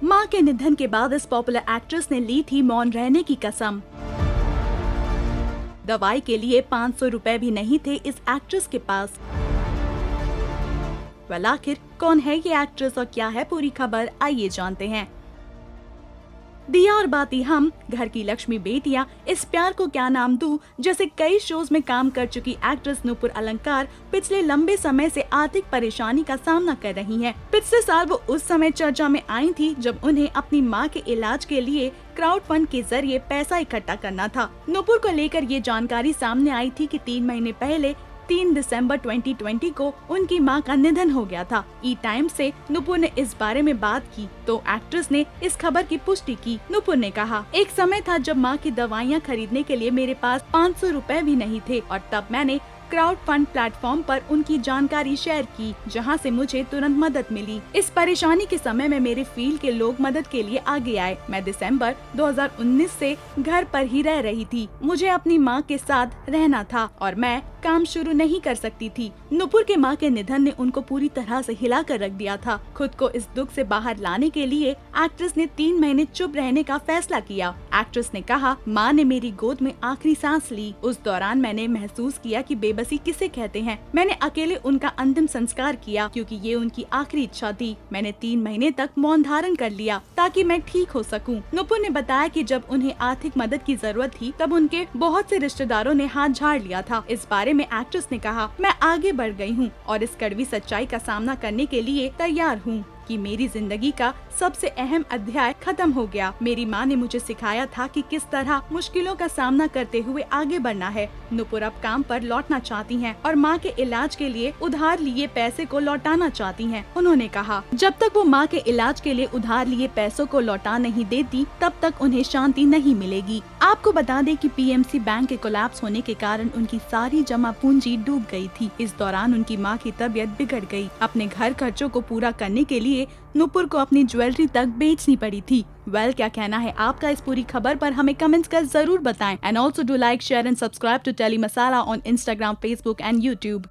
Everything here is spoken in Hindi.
मां के निधन के बाद इस पॉपुलर एक्ट्रेस ने ली थी मौन रहने की कसम। दवाई के लिए 500 रुपए भी नहीं थे इस एक्ट्रेस के पास। वेल, आखिर कौन है ये एक्ट्रेस और क्या है पूरी खबर, आइए जानते हैं। दिया और बाती हम, घर की लक्ष्मी बेटियां, इस प्यार को क्या नाम दूं, जैसे कई शोज में काम कर चुकी एक्ट्रेस नुपुर अलंकार पिछले लंबे समय से आर्थिक परेशानी का सामना कर रही हैं। पिछले साल वो उस समय चर्चा में आई थी जब उन्हें अपनी मां के इलाज के लिए क्राउड फंड के जरिए पैसा इकट्ठा करना था। नुपुर को लेकर ये जानकारी सामने आई थी कि 3 महीने पहले 3 दिसंबर 2020 को उनकी मां का निधन हो गया था। ई टाइम से नुपुर ने इस बारे में बात की तो एक्ट्रेस ने इस खबर की पुष्टि की। नुपुर ने कहा, एक समय था जब मां की दवाइयां खरीदने के लिए मेरे पास 500 रुपए भी नहीं थे और तब मैंने क्राउड फंड प्लेटफॉर्म पर उनकी जानकारी शेयर की, जहां से मुझे तुरंत मदद मिली। इस परेशानी के समय में मेरे फील्ड के लोग मदद के लिए आगे आए। मैं दिसंबर 2019 से घर पर ही रह रही थी। मुझे अपनी मां के साथ रहना था और मैं काम शुरू नहीं कर सकती थी। नुपुर के मां के निधन ने उनको पूरी तरह से हिला कर रख दिया था। खुद को इस दुख से बाहर लाने के लिए एक्ट्रेस ने 3 महीने चुप रहने का फैसला किया। एक्ट्रेस ने कहा, मां ने मेरी गोद में आखिरी सांस ली। उस दौरान मैंने महसूस किया कि बेबसी किसे कहते हैं। मैंने अकेले उनका अंतिम संस्कार किया क्योंकि ये उनकी आखिरी इच्छा थी। मैंने 3 महीने तक मौन धारण कर लिया ताकि मैं ठीक हो सकूं। नुपुर ने बताया कि जब उन्हें आर्थिक मदद की जरूरत थी तब उनके बहुत से रिश्तेदारों ने हाथ झाड़ लिया था। इस बारे में एक्ट्रेस ने कहा, मैं आगे बढ़ गई हूँ और इस कड़वी सच्चाई का सामना करने के लिए तैयार हूँ कि मेरी जिंदगी का सबसे अहम अध्याय खत्म हो गया। मेरी माँ ने मुझे सिखाया था कि किस तरह मुश्किलों का सामना करते हुए आगे बढ़ना है। नुपुर अब काम पर लौटना चाहती हैं और माँ के इलाज के लिए उधार लिए पैसे को लौटाना चाहती हैं। उन्होंने कहा, जब तक वो माँ के इलाज के लिए उधार लिए पैसों को लौटा नहीं देती तब तक उन्हें शांति नहीं मिलेगी। आपको बता दें कि पीएमसी बैंक के कोलैप्स होने के कारण उनकी सारी जमा पूंजी डूब गई थी। इस दौरान उनकी माँ की तबीयत बिगड़ गई। अपने घर खर्चों को पूरा करने के लिए नुपुर को अपनी ज्वेलरी तक बेचनी पड़ी थी। वेल, क्या कहना है आपका इस पूरी खबर पर, हमें कमेंट्स कर जरूर बताएं। And also do like, share and subscribe to Tele Masala on Instagram, Facebook and YouTube।